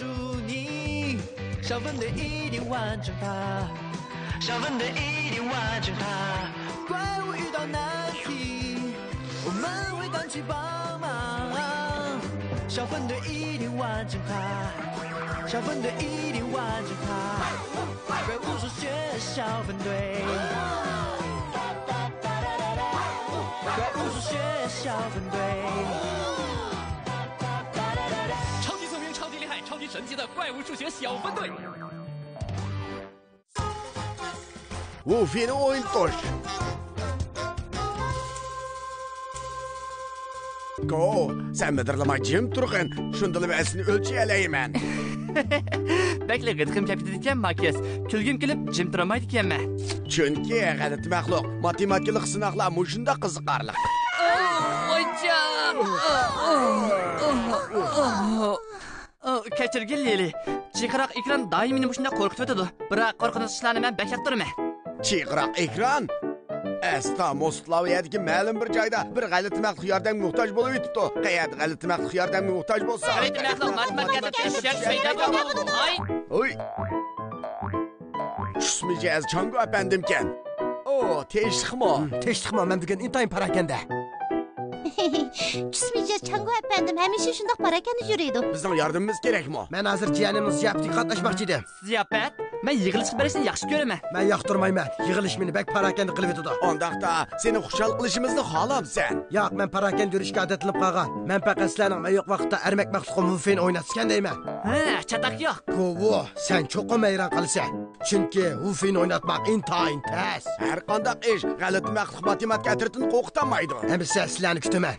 诉你，小分队一定完成它，小分队一定完成它。怪物遇到难题，我们会赶去帮忙，小分队一定完成它，小分队一定完成它。怪物数学小分队，怪物数学小分队。超级神奇的怪物数学小分队。Wolfien oyuntosh. Go, sen medirlama jim turgin. Shundilib asini o'lchaylayman. Bekle gıdkım kapitid ekan Markes. Kulgim kelib jim turamaydi ekanman. Chunki g'alati maxluq matematikalik sinoqlar mushunda qiziqarli. Hocam. Kechirgin Lili. Chiqroq ekran doim meni shunday qo'rqitib o'tadi. Biroq qo'rqinch ishlarni men bakartiraman. Chiqroq ekran? Asta Moslaviyadagi ma'lum bir joyda bir g'alati maxluq yordamga muhtoj bo'lib yotibdi. Qayerda g'alati maxluq yordamga muhtoj bo'lsa, g'alati maxluq matematikada payda bo'ladi. Oy. Tushmayacağız Changu efendimken. O, teşhikmo. Teşhikmo, men bugün intayin parakende. Tushmayacağız Changu efendim, hamisha shundoq parakende yuradi. Bizning yordamimiz kerakmi? Men hozir jiyanimning ziyofatiga qatnashmoqchi edim. Ziyofat? Men yig'ilishga borishni yaxshi ko'raman. Men yoqtirmayman. Yig'ilish meni bek parakende qilib etadi. Ondaqda seni xushal qilishimizni xohlamsan. Yo'q, men parakende yurishga odatlanib qolgan. Men faqat sizlarning yo'q vaqtda armak maxluqni Wolfien o'ynatgan deyman. Ha, chataq yo'q. Ko'vo, sen cho'qim hayron qilsan. Chunki Wolfien o'ynatmoq intayin tez. Har qanday ish g'alati maxluq matematik atrofini qo'rqitamaydi. Endi sizlarni kutaman.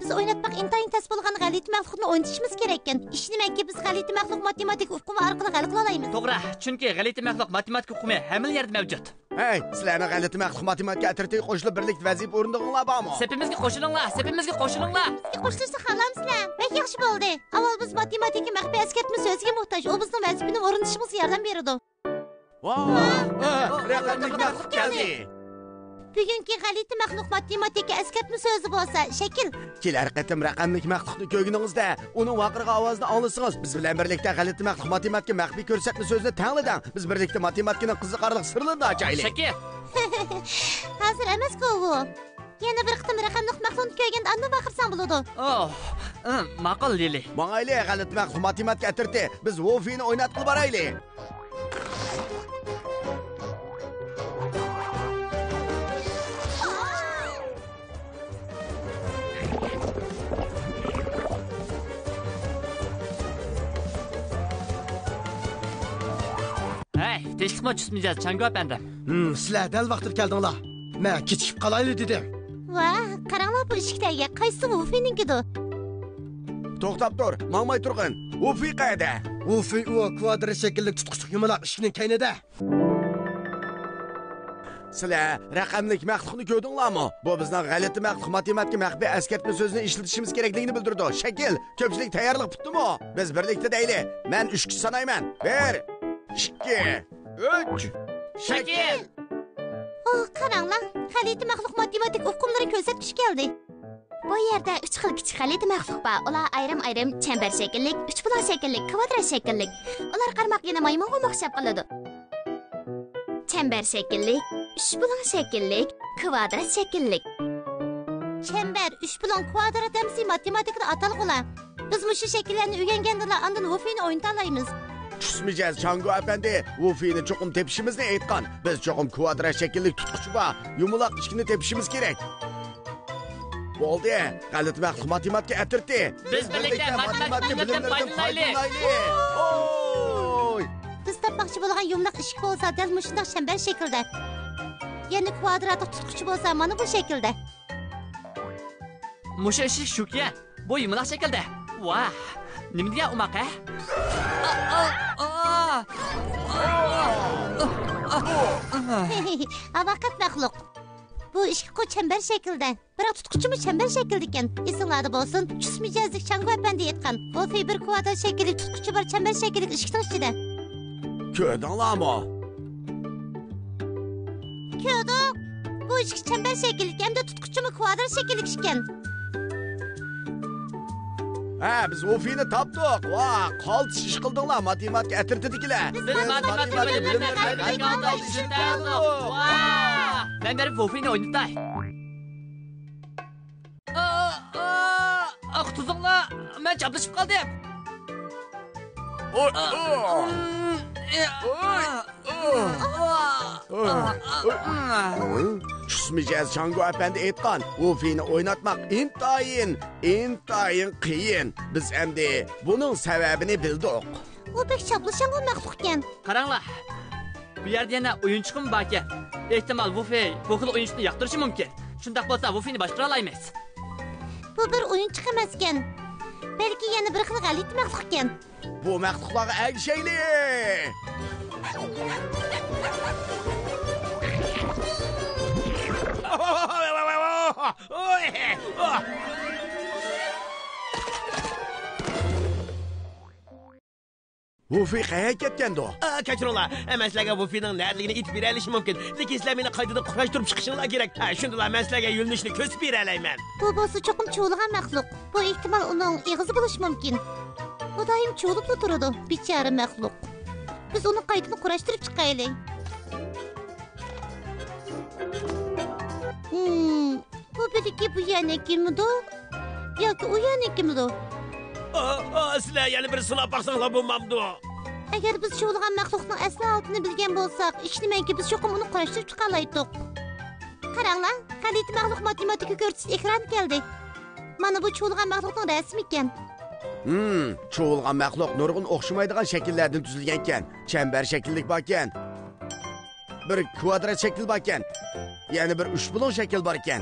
Biz o'ynatmoq intayin tez bo'lgan g'alati maxluqni o'ynatishimiz kerak ekan. Ishnimanki biz g'alati maxluq matematik uqumi orqali hal qila olamiz. To'g'ri, chunki g'alati maxluq matematik uqumi hamma yerda mavjud. Hey, sizlarning g'alati maxluq matematik atrofiga qo'shilib birlikda vazifa o'rindinglar bormi? Sepimizga qo'shilinglar, sepimizga qo'shilinglar. Qo'shilishni xohlamsizlar? Bek yaxshi bo'ldi. Avval biz matematika maxfiy eskartma so'ziga muhtoj. U bizning vazifani o'rnatishimizga yordam beradi. Raqamlik maxluq keldi. Bugungi g'alati maxluq matematika eskartma so'zi bo'lsa, shakl. Kelar qatim raqamlik maxluqni ko'rganingizda, uning vaqirga ovozini anglasangiz, biz bilan birlikda g'alati maxluq matematika maxfiy ko'rsatma so'zini tanglading. Biz birlikda matematikaning qiziqarli sirlarini ochaylik. Shakl. Hozir emas-ku bu. Yana bir qitim raqamlik maxluqni ko'rganda andan baqirsan bo'ladi. Oh, ma'qul Lili. Mangayli g'alati maxluq matematika atirti. Biz Wolfieni o'ynatib boraylik. Hey, teşhikmo tushmayacağız Changu efendim. Sizlar dal vaqtida keldinglar. Men kechikib qolayli dedim. Vah, qaranglar bu eshiklarga. Qaysi Wolfie'ninkidi? To'xtab tur, mangmay turgin. Wolfie qayerda? Wolfie u kvadrat shaklli tutqichli yumaloq ishning kaynida. Sizlar raqamlik maxluqni ko'rdinglarmi? Bu bizning g'alati maxluq matematika maxfiy eskartma so'zini ishlatishimiz kerakligini bildirdi. Shakl, ko'pchilik tayyorlik tutdimi? Biz birlikda deylik. Men 3 kishi sanayman. 1 2 3 Shakl. Oh, qaranglar. G'alati maxluq matematik uqumlari ko'rsatkish keldi. Bu yerda 3 xil kichik g'alati maxluq bor. Ular ayrim-ayrim chambar shakllik, uchbuloq shakllik, kvadrat shakllik. Ular qarmoq yana maymunga o'xshab qoladi. Chambar shakllik, uchbuloq shakllik, kvadrat shakllik. Chambar, uchbuloq, kvadrat demsi matematikada atalg'ular. Biz mushu shakllarni o'rgangandilar, andan Wolfieni o'ynatalaymiz. Tushmayacağız Changu efendi. Wolfieni cho'qim tepishimizni aytgan. Biz cho'qim kvadrat shaklli tutqichi va yumaloq ishkini tepishimiz kerak. Bo'ldi. G'alati maxluq matematika atirti. Biz birlikda matematika bilimlaridan foydalanaylik. Oy! Biz topmoqchi bo'lgan yumaloq ishki bo'lsa, dal mushundoq chambar shaklda. Yana kvadratli tutqichi bo'lsa, mana bu shaklda. Musha ishik shuki. Bu yumaloq shaklda. Vah! Nima degan umaqa? Avaqat maxluq. Bu ishki chambar shaklda. Biroq tutqichimi chambar shaklda ekan. Esinglarda bo'lsin, tushmayacağızlik Changu efendi aytgan. Wolfie bir kvadrat shaklli tutqichi bor chambar shaklli ishkining ichida. Ko'rdinglarmi? Ko'rdik. Bu ishki chambar shaklli hamda tutqichimi kvadrat shaklli ekan. Ha, biz Ufini topdik. Va, qaltis ish qildinglar, matematika atirtidikilar. Biz matematika Ben berip Wolfie'ni oynatay. Tuzumla, ben çaplaşıp kaldım. Tushmayacağız Chango efendi aytgan. Ufini oynatmak intayin qiyin. Biz endi bunun sebebini bildik. U pek çaplaşan o məxluqkən. Qaranglar. Bu yerdə yana oyunçuqum var ekan. Ehtimal Wolfie bu xil oyunçunu yaqtırışı mümkün. Shundaq bo'lsa Wolfie'ni boshqara olmaymiz. Bu bir oyunçuq emaskan. Belki yana bir xil g'alit məxluqkən. Bu məxluqlarga əgişəyli. Wufi qayerga ketgandi o? Kechiringlar, men sizlarga Wufining nerligini aytib berishim mumkin. Lekin sizlar meni qaytadan qurashtirib chiqishinglar kerak. Shundalar men sizlarga yo'lnishni ko'rsatib beralayman. Bu bo'lsa cho'qim cho'lg'an maxluq. Bu ehtimol uning eg'izi bo'lishi mumkin. U doim cho'lib turadi, bechara maxluq. Biz uni qaytadan qurashtirib chiqaylik. Bu biriki bu yanakimido? Yoki u yanakimido? Sizlar yana bir sinab baqsanglar bo'lmamdi. Agar biz cho'lg'an maxluqning asli otini bilgan bo'lsak, ishnimanki biz cho'qim uni qurashtirib chiqalaydik. Qaranglar, g'alit maxluq matematika ko'rsatish ekran keldi. Mana bu cho'lg'an maxluqning rasmi ekan. Cho'lg'an maxluq nurg'un o'xshamaydigan shakllardan tuzilgan ekan. Chambar shakllik bor ekan. Bir kvadrat shakl bor ekan. Yana bir uchbuloq shakl bor ekan.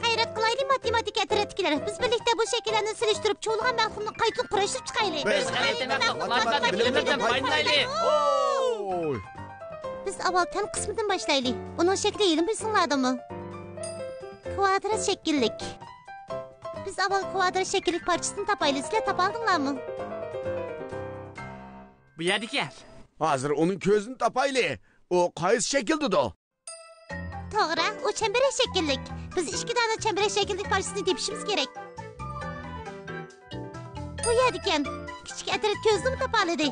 Hayrat qilaylik matematika atrofdagilar. Biz birlikda bu shakllarni silishtirib, cho'lg'an maxluqni qaytadan qurashtirib chiqaylik. Biz g'alit maxluq matematika bilimlardan foydalanaylik. Biz avval tan qismidan boshlaylik. Uning shakli ilm bilsinladimi? Kvadrat shakllik. Biz avval kvadrat shakllik parchasini topaylik. Sizlar topaldinglarmi? Bu yerda ekan. Hozir uning ko'zini topaylik. O qaysi shakldidir? To'g'ri, u chambarak shakllik. Biz 2 dona chambarak shakllik parchasini tepishimiz kerak. Bu yerda ekan. Kichik atraf ko'zni topaladi.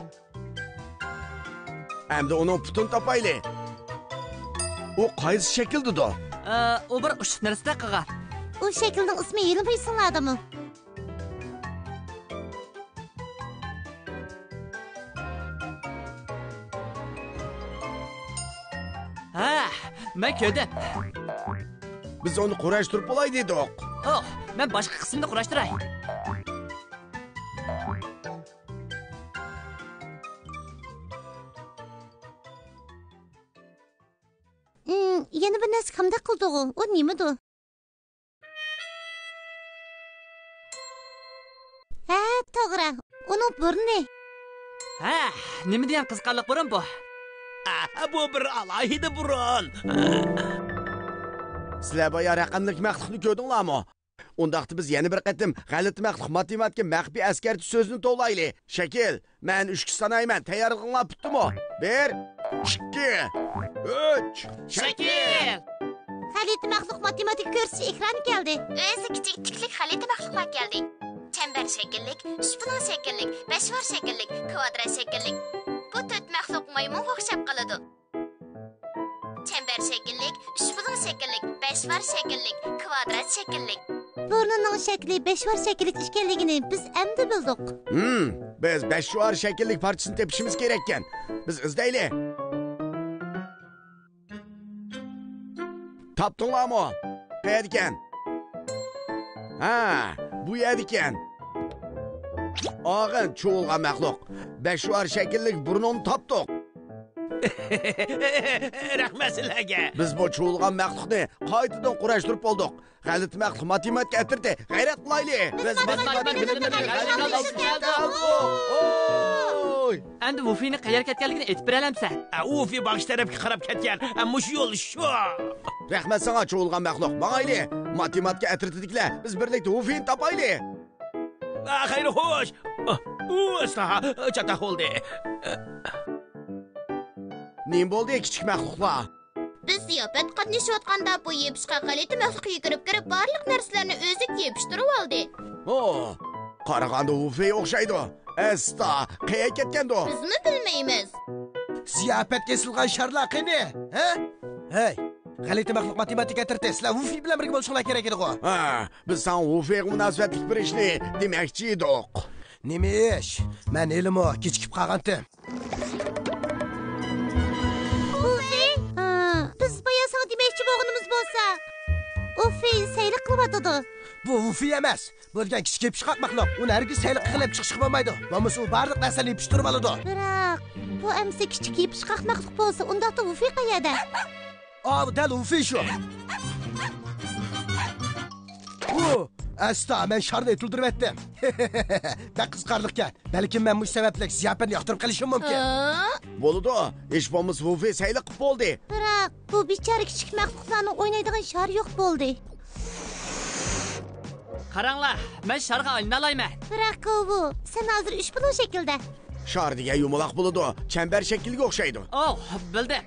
Endi uning putini topaylik. O qaysi shakldidir? O bir ushsiz narsada qilgan. U shaklning ismi ilm bilsinladimi? Ben ko'rdim. Biz onu qurashtirib bo'lay dedik. Men boshqa qismini qurashtiray. Yana bir narsa qamda qildi u. U nimadi? To'g'ri. Uning burni. Nima degan qiziqarli burun bu? Bu bir alohida burun. Sizlar boya raqamlik maxluqni ko'rdinglarmi? Undaqda biz yana bir qatim g'alit maxluq matematika maxfiy askarchi so'zini to'g'laylik. Shakil, men 3 sanayman. Tayyorlig'inglar bitdimi? 1 2 3 Shakil! G'alit maxluq matematika ko'rsatish ekrani keldi. O'zi kichik tiklik g'alit maxluqlar keldi. Chambar shakllik, uchbuloq shakllik, beshvar shakllik, kvadrat shakllik. Bu 4 maxluq maymun o'xshab qoladi. Chambar shakllik, uchbuloq shakllik, beshvar shakllik, kvadrat shakllik. Burnining shakli beshvar shakllik ekanligini biz endi bildik. Biz beshvar shakllik parchasini tepishimiz kerak ekan. Biz izlaylik. Topdinglarmi? Qayerda ekan? Bu yerda ekan. Og'in cho'lg'an maxluq. Beshvar shakllik burnini topdik. Rahmat sizlarga. Biz bu cho'lg'an maxluqni qaytadan qurashtirib oldik. G'alit maxluq matematika atirdi. G'ayrat qilaylik. Biz Endi Wolfie'ni qayerga ketganligini aytib beralamsan? Wolfie bosh tarafga qarab ketgan. Mush yo'l shu. Rahmat sana cho'lg'an maxluq. Ma'ayli. Matematika atirdilar. Biz birlikda Wolfie'ni topaylik. Xayr xo'sh. Usta, chata bo'ldi. Nim bo'ldi kichik maxluqlar? Biz ziyofat qatnashayotganda bu yepishqa g'alati maxluq yugurib kirib barliq narsalarni o'zi yepishtirib oldi. Qaraganda Wufey o'xshaydi. Esta, qayerga ketgandi? Bizmi bilmaymiz. Ziyofat kesilgan sharlar qani? Ha? Hey, g'alati maxluq matematika tirtasizlar. Wufey bilan birga bo'lishinglar kerak edi-ku. Ha, biz san Wufey munosabatlik bir ishni demoqchi edik. Nima ish? Men ilmo kechikib qolgandim. Wufey? Biz boya sana demoqchi bo'lganimiz bo'lsa, Wufey saylik qilyotdi. Bu Wufey emas. Bo'lgan kichik pishqoq maxluq. Uni hargiz saylik qilib chiqishga bo'lmaydi. Bo'lmasa u barliq narsani yopishtirib oladi. Biroq bu amsi kichik pishqoq maxluq bo'lsa, undaqda Wufey qayerda? Dal Wufey shu. Asta, men sharni to'ldirib etdim. Ben qizqarliqkan. Balkim men bu sababli ziyofatni yoqtirib qilishim mumkin. Bo'ldi. Ish bo'lmas Wufey saylik qilib bo'ldi. Biroq bu bichora kichik maxluqlarning o'ynaydigan shar yo'q bo'ldi. Qaranglar, men sharga aylanayman. Biroq bu sen hozir 3 buloq shaklda. Shar degan yumaloq bo'ladi. Chambar shakliga o'xshaydi. Oh, bildim.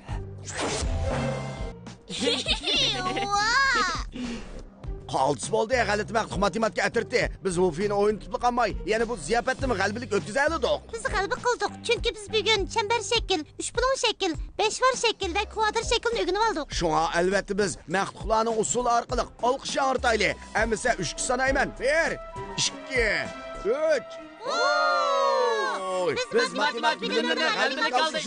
Qaltis bo'ldi, g'alati maxluq matematika atirdi. Biz Wufeyni o'ynatib qolmay, yana bu ziyofatni g'albilik o'tkazaylik. Biz g'alaba qildik, chunki biz bugun chambar shakl, 3 buloq shakl, 5 var shakl va kvadrat shaklni o'rganib oldik. Shunga albatta biz maxluqlarning usuli orqali olqish ortayli. Amisa 3 sanayman. 1, 2, 3. Biz matematik bilimini g'alaba qildik.